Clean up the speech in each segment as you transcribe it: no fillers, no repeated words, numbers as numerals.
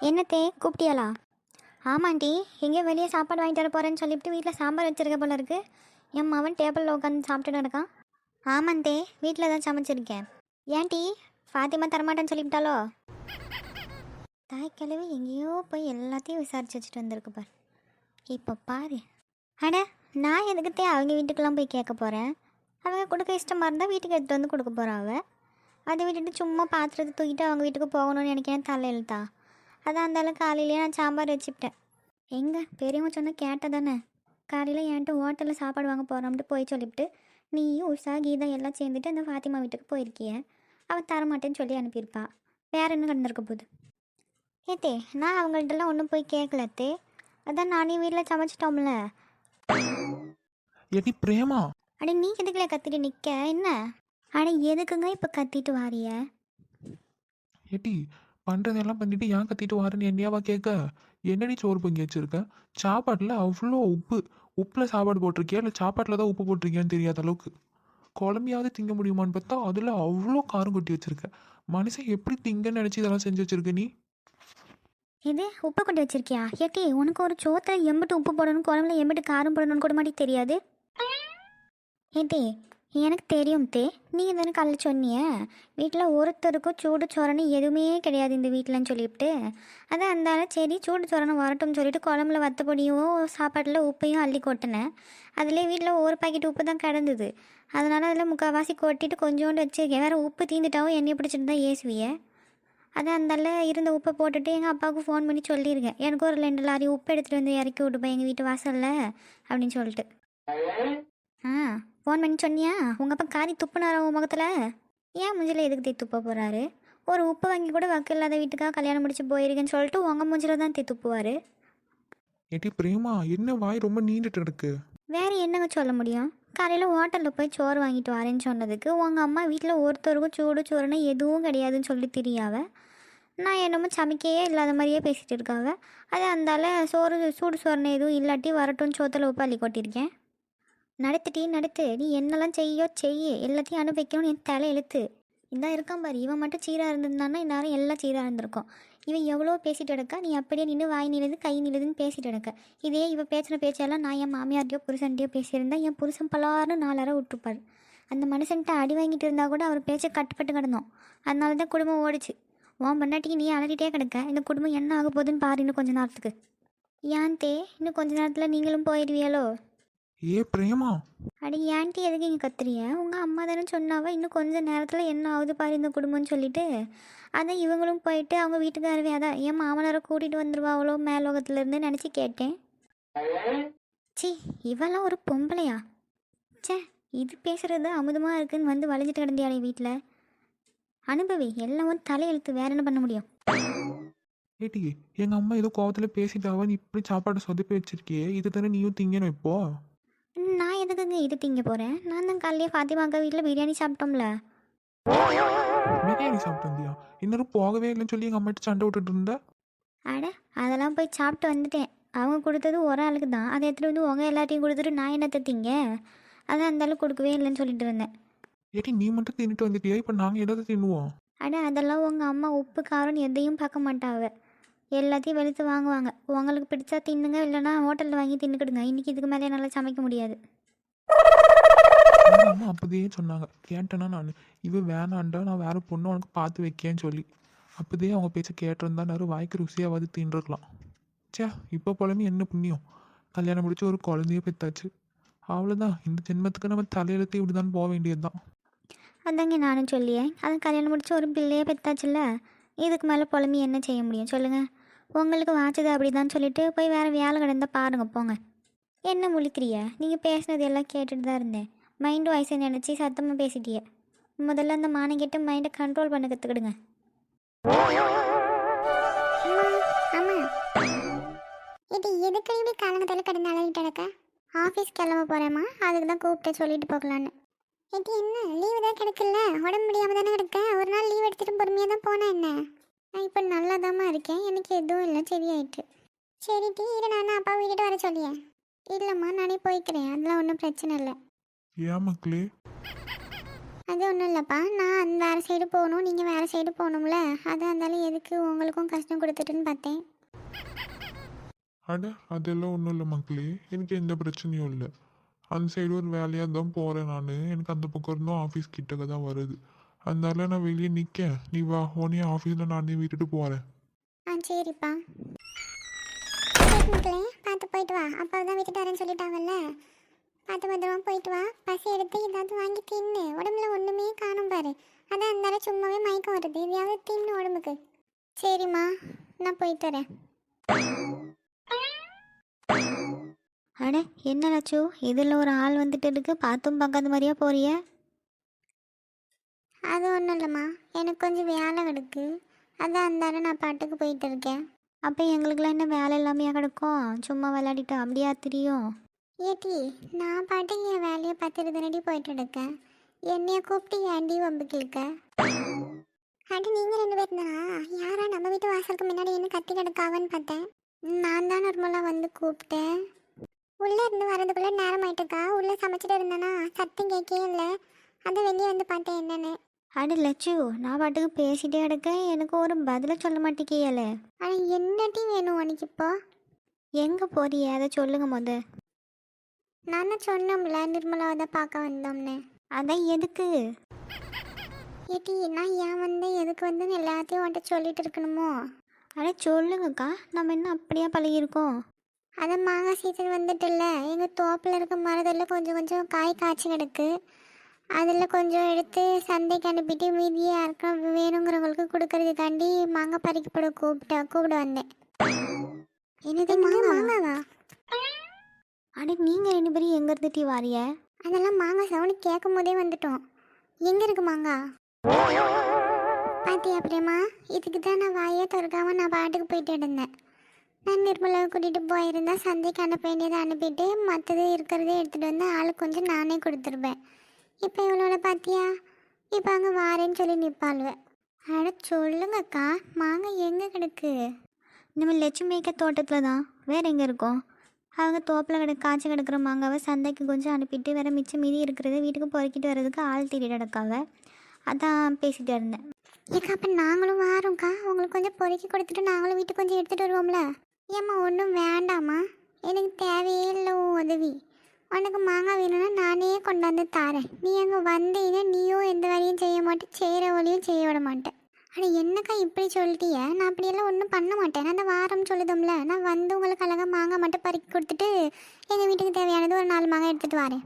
என்னத்தே கூப்பிட்டியாளா? ஆமாண்டி, எங்கேயோ வெளியே சாப்பாடு வாங்கிட்டு வர போகிறேன்னு சொல்லிவிட்டு வீட்டில் சாம்பார் வச்சிருக்க போல இருக்கு. என் மவன் டேபிளில் உட்காந்து சாப்பிட்டுட்டு இருக்கான். ஆமாண்டே, வீட்டில் தான் சமைச்சிருக்கேன். ஏன்டி ஃபாத்திமா தரமாட்டேன்னு சொல்லிவிட்டாலோ? தாய்க்கிழவி எங்கேயோ போய் எல்லாத்தையும் விசாரிச்சு வச்சுட்டு வந்திருக்கு பார். இப்போ பாரு. அட, நான் எதுக்குத்தே அவங்க வீட்டுக்கெல்லாம் போய் கேட்க போகிறேன்? அவங்க கொடுக்க இஷ்டமாக இருந்தால் வீட்டுக்கு எடுத்துகிட்டு வந்து கொடுக்க போகிறான். அவள் அதை விட்டுட்டு சும்மா பாத்திரத்தை தூக்கிட்டு அவங்க வீட்டுக்கு போகணும்னு எனக்கு ஏன் தலை எழுத்தா? அதான் அந்தாலும் காலையிலேயே நான் சாம்பார் வச்சுக்கிட்டேன். எங்கே பெரியவங்க சொன்ன கேட்ட தானே. காலையில் என்கிட்ட ஹோட்டலில் சாப்பாடு வாங்க போகிறோம்ட்டு போய் சொல்லிவிட்டு நீயும் உஷா கீதா எல்லாம் சேர்ந்துட்டு அந்த ஃபாத்திமா வீட்டுக்கு போயிருக்கிய. அவன் தரமாட்டேன்னு சொல்லி அனுப்பியிருப்பா. வேற என்ன நடந்திருக்க போகுது? ஏத்தே, நான் அவங்கள்ட்டலாம் ஒன்றும் போய் கேட்கலத்தே. அதான் நானே வீட்டில் சமைச்சிட்டோம்ல. எடி பிரேமா, அட நீ எதுக்குல கத்திட்டு நிற்க என்ன? அட எதுக்குங்க இப்போ கத்திட்டு வாரிய? எடி பண்ணுறதெல்லாம் பண்ணிட்டு ஏன் கத்திட்டு வாரேன்னு என்னையாவா கேட்க? என்னடி சோறு பொங்கி வச்சிருக்க? சாப்பாட்டில் அவ்வளோ உப்பு. உப்பில் சாப்பாடு போட்டிருக்கியா இல்லை சாப்பாட்டில் தான் உப்பு போட்டிருக்கியான்னு தெரியாத அளவுக்கு. குழம்பையாவது திங்க முடியுமான்னு பார்த்தா அதில் அவ்வளோ காரம் கொட்டி வச்சிருக்க. மனுஷன் எப்படி திங்கன்னு நினச்சி இதெல்லாம் செஞ்சு வச்சிருக்க நீ? இது உப்பு கொண்டு வச்சிருக்கியா? ஏட்டி, உனக்கு ஒரு சோத்தில் எம்பிட்டு உப்பு போடணும், குழம்புல எம்பிட்டு காரம் போடணும்னு கூட மாட்டி தெரியாது. ஏட்டி, எனக்கு தெரியும் தே. நீங்கள் தானே காலைல சொன்னிய வீட்டில் ஒருத்தருக்கும் சூடு சோறன்னு எதுவுமே கிடையாது இந்த வீட்டிலன்னு சொல்லிவிட்டு. அதான் அந்தால சரி சூடு சோறனை வரட்டும்னு சொல்லிட்டு குழம்புல வத்தப்பொடியும் சாப்பாட்டில் உப்பையும் அள்ளி கொட்டினேன். அதிலே வீட்டில் ஒரு பாக்கெட் உப்பு தான் கிடந்தது. அதனால் அதில் முக்கால்வாசி கொட்டிட்டு கொஞ்சோண்டு வச்சுருக்கேன். வேறு உப்பு தீந்துட்டாவும் எண்ணெய் பிடிச்சிட்டு தான் ஏசுவிய. அதான் அந்தால இருந்த உப்பை போட்டுட்டு எங்கள் அப்பாவுக்கு ஃபோன் பண்ணி சொல்லியிருக்கேன், எனக்கு ஒரு 2 லாரி உப்பு எடுத்துகிட்டு வந்து இறக்கி விட்டுப்பேன் எங்கள் வீட்டு வாசலில் அப்படின்னு சொல்லிட்டு. ஃபோன் பண்ணி சொன்னியா? உங்கள் அப்பா காரி துப்புனாரா உன் முகத்தில்? ஏன் மூஞ்சில் எதுக்கு துப்ப போகிறாரு? ஒரு உப்பு வாங்கி கூட வக்கு இல்லாத வீட்டுக்காக கல்யாணம் முடிச்சு போயிருக்கேன்னு சொல்லிட்டு உங்கள் மூஞ்சில் தான் துப்புவார். எடி பிரேமா, என்ன வாய் ரொம்ப நீண்டுட்டு இருக்கு? வேறு என்னங்க சொல்ல முடியும்? காலையில் ஹோட்டலில் போய் சோறு வாங்கிட்டு வரேன்னு சொன்னதுக்கு உங்கள் அம்மா வீட்டில் ஒருத்தருக்கும் சூடு சோறுன்னு எதுவும் கிடையாதுன்னு சொல்லி தெரியாவ. நான் என்னமோ சமைக்கையே இல்லாத மாதிரியே பேசிகிட்டு இருக்காவ. அது அந்தால சூடு சோறுன்னு எதுவும் இல்லாட்டி வரட்டும்னு சோத்தில் உப்பு அள்ளி கொட்டியிருக்கேன். நடத்து, நீ என்னெல்லாம் செய்ய எல்லாத்தையும் அனுபவிக்கணும்னு என் தலை எழுத்து. இதான் இருக்கான் பாரு, இவன் மட்டும் சீராக இருந்திருந்தான்னா இந்நேரம் எல்லாம் சீராக இருந்திருக்கும். இவன் எவ்வளோ பேசிட்டு எடுக்கா, நீ அப்படியே நின்று வாய் நிலுது கை நிலுதுன்னு பேசிட்டு எடுக்க. இதே இவன் பேசின பேச்செல்லாம் நான் என் மாமியார்ட்டையோ புருஷன்ட்டையோ பேசியிருந்தா என் புருஷன் பலாருன்னு 4 அரை விட்டுருப்பார். அந்த மனுஷன்ட்ட அடி வாங்கிட்டு இருந்தால் கூட அவர் பேச்சை கட்டுப்பட்டு கிடந்தோம். அதனால தான் குடும்பம் ஓடிச்சு. உன் பண்ணாட்டிக்கு நீ அலட்டிகிட்டே கிடக்க. இந்த குடும்பம் என்ன ஆக போகுதுன்னு பாரு இன்னும் கொஞ்ச நேரத்துக்கு. ஏன் தே, இன்னும் கொஞ்ச நேரத்தில் நீங்களும் போயிடுவியாலோ? ஏ பிரேமா, அடி ஆண்டி எதுக்கு இங்கே கத்துறிய? உங்கள் அம்மா தானே சொன்னாவா இன்னும் கொஞ்சம் நேரத்தில் என்ன ஆகுது பாரு இந்த குடும்பம்னு சொல்லிட்டு. அதான் இவங்களும் போயிட்டு அவங்க வீட்டுக்காரவே அதான் என் மாமனாரை கூட்டிகிட்டு வந்துடுவா அவ்வளோ மேலோகத்துலேருந்து நினச்சி கேட்டேன். சி, இவெல்லாம் ஒரு பொம்பளையா? சே, இது பேசுகிறது அமுதமாக இருக்குன்னு வந்து வளைஞ்சிட்டு கிடந்தியாளே வீட்டில். அனுபவி எல்லாம் தலையெழுத்து, வேற என்ன பண்ண முடியும்? ஏடி எங்கள் அம்மா ஏதோ கோவத்தில் பேசிட்டாவா நீ இப்படி சாப்பாடை சொதப்பி வச்சிருக்கியே, இது தானே நீயும் திங்கணும் இப்போ? நான் எதுக்குங்க இது திங்க போகிறேன்? நான் தான் காலையிலே ஃபாத்திமாக்கா வீட்டில் பிரியாணி சாப்பிட்டோம்ல. பிரியாணி சாப்பிட்டு வந்தியா? இன்னும் போகவே இல்லைன்னு சொல்லி எங்கள் அம்மாட்ட சண்டை விட்டுட்டு இருந்த. அட, அதெல்லாம் போய் சாப்பிட்டு வந்துட்டேன். அவங்க கொடுத்தது ஒரு ஆளுக்கு தான். அதை எடுத்துகிட்டு வந்து உங்கள் எல்லாத்தையும் கொடுத்துட்டு நான் என்னத்தை திங்க? அதான் அந்தாலும் கொடுக்கவே இல்லைன்னு சொல்லிட்டு இருந்தேன். ஏடி நீ மட்டும் தின்னுட்டு வந்துட்டியா? இப்போ நாங்கள் எதாவது தின்னுவோம்? அட, அதெல்லாம் உங்கள் அம்மா உப்பு காரம் எதையும் பார்க்க மாட்டாவ. எல்லாத்தையும் வெளுத்து வாங்குவாங்க. உங்களுக்கு பிடிச்சா தின்னுங்க, இல்லைனா ஹோட்டலில் வாங்கி தின்னுக்கிடுங்க. இன்றைக்கி இதுக்கு மேலே என்னால் சமைக்க முடியாது. எங்கள் அம்மா அப்போதே சொன்னாங்க. கேட்டேன்னா நான், இவ வேணாண்டா நான் வேறு பொண்ணு உனக்கு பார்த்து வைக்கேன்னு சொல்லி. அப்போதே அவங்க பேச்ச கேட்டிருந்தா நேரம் வாய்க்கு ருசியாவது தின்றுருக்கலாம். சே, இப்போ போலமே என்ன புண்ணியம், கல்யாணம் முடிச்சு ஒரு குழந்தைய பெற்றாச்சு. அவ்வளோதான், இந்த ஜென்மத்துக்கு நம்ம தலையெழுத்து இப்படி தான் போக வேண்டியது தான். அதாங்க நானும் சொல்லியேன். அதை கல்யாணம் முடிச்சு ஒரு பிள்ளையே பெற்றாச்சுல்ல. இதுக்கு மேலே புலம்பி என்ன செய்ய முடியும் சொல்லுங்கள்? உங்களுக்கு வாச்சது அப்படி தான் சொல்லிட்டு போய் வேறு வேலை கிடந்தா பாருங்கள் போங்க. என்ன முழிக்கிறிய? நீங்கள் பேசினது எல்லாம் கேட்டுட்டு தான் இருந்தேன். மைண்டு வயசை நினச்சி சத்தமாக பேசிட்டிய. முதல்ல அந்த மானம் கேட்டு மைண்டை கண்ட்ரோல் பண்ண கற்றுக்கிடுங்க. இது எதுக்கு இப்படி காலங்கத்தில் கடந்து அழகிட்டு கிடக்க? ஆஃபீஸ் கிளம்ப போகிறேம்மா, அதுக்கு தான் கூப்பிட்டு சொல்லிட்டு போகலான்னு. இது என்ன லீவு தான் கிடக்குல்ல, உடம்பு முடியாமல் தானே கிடக்க. ஒரு நாள் லீவ் எடுத்துகிட்டு பொறுமையாக தான் போனேன். என்ன நான் இப்போ நல்லா தாம்மா இருக்கேன், எனக்கு எதுவும் இல்லை, சரியாயிட்டு. சரி டீ, இரு நான் அப்பா வீட்டுட்டு வர சொல்லியேன். இல்லைம்மா நானே போய்க்கிறேன், அதெல்லாம் ஒன்றும் பிரச்சனை இல்லை. ஏன் மக்களே? அது ஒன்றும் இல்லைப்பா, நான் வேறு சைடு போகணும், நீங்கள் வேறு சைடு போகணும்ல, அதான் இருந்தாலும் எதுக்கு உங்களுக்கும் கஷ்டம் கொடுத்துட்டுன்னு பார்த்தேன். அட அதெல்லாம் ஒன்றும் இல்லை மக்களே, எனக்கு எந்த பிரச்சனையும் இல்லை. அந்த சைடு ஒரு வேலையாக தான் போகிறேன் நான். எனக்கு அந்த பக்கம் இருந்தும் ஆஃபீஸ் கிட்டக்க தான் வருது. அதனால நான் வெளியே நிற்க, நீ வா, உடனே ஆஃபீஸில் நானே விட்டுட்டு போகிறேன். சரிப்பா. சரி மக்களே, பார்த்து போயிட்டு வா. அப்பா தான் விட்டுட்டு வரேன்னு சொல்லிட்டாங்கல்ல, பார்த்து பத்திரமா போயிட்டு வா. பசி எடுத்து ஏதாவது வாங்கி தின்னு, உடம்புல ஒன்றுமே காணும் பாரு. அதான் இருந்தாலும் சும்மாவே மயக்கம் வருது, எதையாவது தின்னு உடம்புக்கு. சரிம்மா, நான் போயிட்டு வரேன். அட என்ன லட்சு, இதில் ஒரு ஆள் வந்துட்டு இருக்கு, பார்த்தும் பார்க்காத மாதிரியா போறிய? அது ஒன்றும் இல்லைம்மா, எனக்கு கொஞ்சம் வேலை கிடக்கு, அதான் இருந்தாலும் நான் பாட்டுக்கு போயிட்டு இருக்கேன். அப்போ எங்களுக்குலாம் என்ன வேலை இல்லாமையா கிடக்கும், சும்மா விளையாடிட்டு அப்படியா தெரியும்? ஏட்டி, நான் பாட்டுக்கு என் வேலையை பார்த்துட்டு தானடி போயிட்டு இருக்கேன், என்னைய கூப்பிட்டு ஏண்டி வம்புக்கு இருக்க? அடி நீங்கள் 2 பேர் தானா? யாரா நம்ம வீட்டு வாசலுக்கு முன்னாடி என்ன கத்தி கிடக்காவன்னு பார்த்தேன். நான் தான் நார்மலாக வந்து கூப்பிட்டேன். உள்ளே இருந்து வரதுக்குள்ளே நேரம் ஆயிட்டுக்கா, உள்ளே சமைச்சிட்டு இருந்தேனா சத்தம் கேட்கவே இல்லை, அதை வெளியே வந்து பார்த்தேன் என்னன்னு. அட லட்சு, நான் பாட்டுக்கு பேசிட்டே கிடக்க, எனக்கு ஒரு பதிலை சொல்ல மாட்டேங்கியல. ஆனால் என்னட்டி வேணும் உனக்கு இப்போ? எங்கே போறிய அதை சொல்லுங்க முத. நான் தான் சொன்னோம்ல நிர்மலாவை தான் பார்க்க வந்தோம்னு. அதான் எதுக்கு? ஏட்டி, நான் ஏன் வந்தேன் எதுக்கு வந்து எல்லாத்தையும் உன்கிட்ட சொல்லிட்டு இருக்கணுமோ? அட சொல்லுங்கக்கா, நம்ம என்ன அப்படியே பழகிருக்கோம். அதை மாங்காய் சீசன் வந்துட்டுல்ல, எங்கள் தோப்பில் இருக்க மரத்தில் கொஞ்சம் கொஞ்சம் காய் காய்ச்சி கிடக்கு, அதில் கொஞ்சம் எடுத்து சந்தைக்கு அனுப்பிட்டு மீதியை யாருக்கா வேணுங்கிறவங்களுக்கு கொடுக்கறதுக்காண்டி மாங்காய் பறிக்கப்பட கூப்பிட வந்தேன். என்னது மாங்காவா? அட நீங்கள் 2 பேரும் எங்கே இருந்துட்டு வாரிய? அதெல்லாம் மாங்காய் சவுண்டு கேட்கும் போதே வந்துட்டோம். எங்கே இருக்கு மாங்காய்? பாத்தியா பிரேமா, இதுக்கு தான் நான் வாயே திறக்காமல் நான் பாட்டுக்கு போயிட்டு இருந்தேன். நான் நிர்மலாவை கூட்டிகிட்டு போயிருந்தா சந்தைக்கு அனுப்ப வேண்டியதை அனுப்பிட்டு மற்றது இருக்கிறதே எடுத்துகிட்டு வந்து ஆளுக்கு கொஞ்சம் நானே கொடுத்துருப்பேன். இப்போ இவ்வளோ பார்த்தியா, இப்போ அங்கே வாரேன்னு சொல்லி நிற்பாளுவேன். அட சொல்லுங்கக்கா, மாங்காய் எங்கே கிடக்கு? நம்ம லட்சுமிக்க தோட்டத்தில் தான், வேறு எங்கே இருக்கோம்? அவங்க தோப்பில் காய்ச்சி கிடக்கிற மாங்காவை சந்தைக்கு கொஞ்சம் அனுப்பிட்டு வேறு மிச்சம் மீதி இருக்கிறத வீட்டுக்கு பொறுக்கிட்டு வர்றதுக்கு ஆள் தேடி கிடக்காவ, அதான் பேசிகிட்டு இருந்தேன். ஏக்கா, அப்போ நாங்களும் வாரோம்க்கா, உங்களுக்கு கொஞ்சம் பொறுக்கி கொடுத்துட்டு நாங்களும் வீட்டுக்கு கொஞ்சம் எடுத்துகிட்டு வருவோம்ல? ஏம்மா ஒன்றும் வேண்டாம்மா, எனக்கு தேவையே இல்லை உன் உதவி. உனக்கு மாங்காய் வேணும்னா நானே கொண்டாந்து தாரேன். நீ அங்கே வந்தீங்கன்னா நீயும் எந்த வேலையும் செய்ய மாட்டேன், செய்கிற வழியும் செய்ய விட மாட்டேன். ஆனால் என்னக்கா இப்படி சொல்லிட்டிய? நான் அப்படியெல்லாம் ஒன்றும் பண்ண மாட்டேன். நான் அந்த வாரம் சொல்லுதோம்ல, நான் வந்து உங்களுக்கு அழகாக மாங்காய் மட்டும் பறிக்கி கொடுத்துட்டு எங்கள் வீட்டுக்கு தேவையானது ஒரு 4 மாங்காய் எடுத்துகிட்டு வரேன்.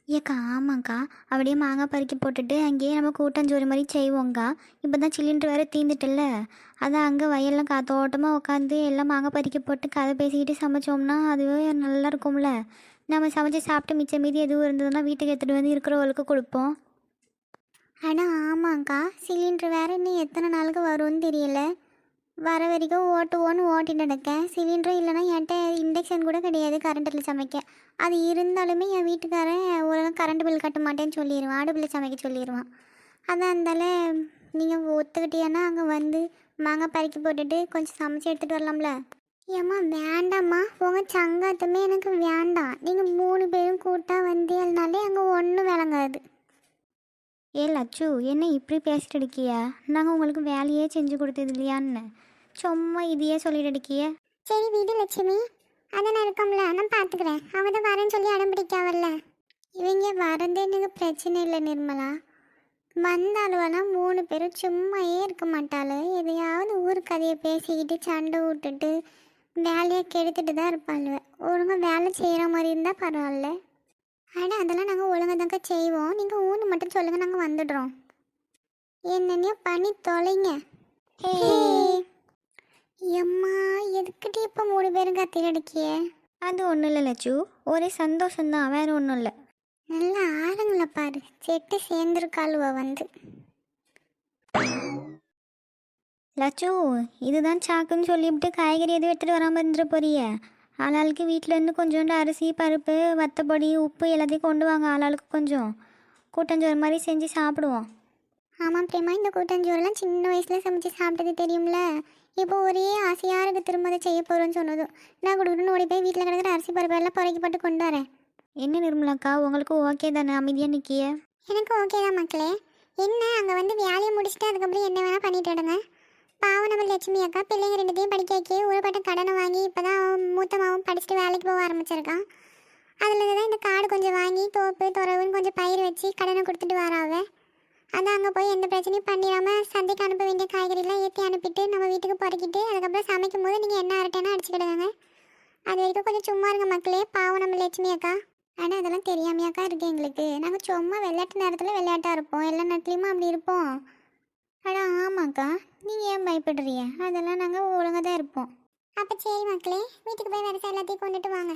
ஏக்கா ஆமாங்க்கா, அப்படியே மாங்காய் பறிக்கி போட்டுட்டு அங்கேயே நம்ம கூட்டஞ்சோறு மாதிரி செய்வோங்க்கா. இப்போ தான் சிலிண்டர் வேறு தீந்துட்டுல்ல, அதான் அங்கே வயல்லாம் காத்தோட்டமாக உட்காந்து எல்லாம் மாங்காய் பறிக்கி போட்டு கதை பேசிக்கிட்டு சமைச்சோம்னா அதுவே நல்லா இருக்கும்ல. நம்ம சமைச்சு சாப்பிட்டு மிச்சம் மீதி எதுவும் இருந்ததுன்னா வீட்டுக்கு எடுத்துகிட்டு வந்து இருக்கிறவங்களுக்கு கொடுப்போம். ஆனால் ஆமாங்க்கா, சிலிண்டர் வேறு இன்னும் எத்தனை நாளுக்கு வரும்னு தெரியல. வர வரைக்கும் ஓட்டிட்டு நடக்கேன். சிலிண்டரும் இல்லைனா என்கிட்ட இண்டக்ஷன் கூட கிடையாது கரண்ட்டில் சமைக்க. அது இருந்தாலுமே என் வீட்டுக்காரன் ஒழுங்காக கரண்ட் பில் கட்ட மாட்டேன்னு சொல்லிடுவான், அடுப்பில் சமைக்க சொல்லிடுவான். அதான் இருந்தாலும் நீங்கள் ஒத்துக்கிட்டீங்கன்னா அங்கே வந்து மாங்காய் பறிக்கி போட்டுட்டு கொஞ்சம் சமைச்சு எடுத்துகிட்டு வரலாம்ல? ஏம்மா வேண்டாம்மா, உங்கள் சங்காத்தமே எனக்கு வேண்டாம். நீங்கள் 3 பேரும் கூட்டாக வந்தீங்கனாலே அங்கே ஒன்றும் விளங்காது. ஏ லட்சு, என்ன இப்படி பேசிட்டு இருக்கியா? நாங்கள் உங்களுக்கு வேலையே செஞ்சு கொடுத்தது இல்லையான்னு சும்மா இதையே சொல்லிட்டு இருக்கிய. சரி வீடு லட்சுமி, அதை நான் இருக்கோம்ல, நான் பார்த்துக்கிறேன். அவன் தான் வரேன்னு சொல்லி அடம் பிடிக்காவல்ல. இவங்க வரதே எனக்கு பிரச்சனை இல்லை நிர்மலா. வந்தாலுவெல்லாம் 3 பேரும் சும்மாயே இருக்க மாட்டாள். எதையாவது ஊர் கதையை பேசிக்கிட்டு சண்டை விட்டுட்டு வேலையை கெடுத்துட்டு தான் இருப்பாளுவ. ஒழுங்காக வேலை செய்கிற மாதிரி இருந்தால் பரவாயில்ல. ஆனால் அதெல்லாம் நாங்கள் ஒழுங்காக தாங்க செய்வோம். நீங்கள் ஊன்னு மட்டும் சொல்லுங்கள், நாங்கள் வந்துடுறோம். என்னென்னையோ பண்ணி தொலைங்க. எம்மா, எதுக்கிட்ட இப்போ 3 பேரும் கத்தி அடிக்கிய? அது ஒன்றும் இல்லை லட்சு, ஒரே சந்தோஷம்தான், வேறு ஒன்றும் இல்லை. நல்லா ஆளுங்களை பாரு, செட்டு சேர்ந்துருக்காளுவ வந்து. லட்சு, இதுதான் சாக்குன்னு சொல்லிவிட்டு காய்கறி எதுவும் எடுத்துகிட்டு வராமல் இருந்துட போறிய? ஆளாளுக்கு வீட்டிலேருந்து கொஞ்சோண்டு அரிசி பருப்பு வத்தப்பொடி உப்பு எல்லாத்தையும் கொண்டு வாங்க. ஆளாளுக்கு கொஞ்சம் கூட்டஞ்சோறு மாதிரி செஞ்சு சாப்பிடுவோம். ஆமாம் பிரேமா, இந்த கூட்டஞ்சோறுலாம் சின்ன வயசில் சமைச்சு சாப்பிட்டது தெரியும்ல. இப்போ ஒரே ஆசையாக இருக்குது திரும்ப அதை செய்ய போகிறோன்னு சொன்னதும். நான் கொடுக்கணுன்னு ஓடி போய் வீட்டில் கிடக்கிற அரிசி பருப்பு எல்லாம் பொறுக்கப்பட்டு கொண்டு வரேன். என்ன நிர்மலாக்கா, உங்களுக்கு ஓகே தானே? அமைதியாக நிற்கிய? எனக்கு ஓகே தான் மக்களே. என்ன அங்கே வந்து வேலையை முடிச்சுட்டு அதுக்கப்புறம் என்ன வேணால் பண்ணிட்டு விடுங்க. பாவம் நம்ம லட்சுமி அக்கா பிள்ளைங்க ரெண்டுத்தையும் படிக்க வைக்க ஊருப்பட்ட கடனை வாங்கி இப்போ தான் மூத்தமாவும் படிச்சுட்டு வேலைக்கு போக ஆரம்பிச்சிருக்கான். அதில் தான் இந்த காடு கொஞ்சம் வாங்கி தோப்பு துறவுன்னு கொஞ்சம் பயிர் வச்சு கடனை கொடுத்துட்டு வராவ. அதான் அங்கே போய் எந்த பிரச்சனையும் பண்ணிடாமல் சந்தைக்கு அனுப்ப வேண்டிய காய்கறிலாம் ஏற்றி அனுப்பிட்டு நம்ம வீட்டுக்கு பொறுக்கிட்டு அதுக்கப்புறம் சமைக்கும் போது நீங்கள் என்ன அரட்டேன்னா அடிச்சுக்கிடுவாங்க. அது வரைக்கும் கொஞ்சம் சும்மா இருங்க மக்களே, பாவம் நம்ம லட்சுமி அக்கா. ஆனால் அதெல்லாம் தெரியாமையாக்கா இருக்கு எங்களுக்கு. நாங்கள் சும்மா விளையாட்டு நேரத்தில் விளையாட்டாக இருப்போம், எல்லா நேரத்துலையுமா அப்படி இருப்போம். ஆனால் ஆமாக்கா, நீங்கள் ஏன் பயப்படுறீங்க? அதெல்லாம் நாங்கள் ஒழுங்காக தான் இருப்போம். அப்போ சரி மக்களே, வீட்டுக்கு போய் வேறு எல்லாத்தையும் கொண்டுட்டு வாங்க.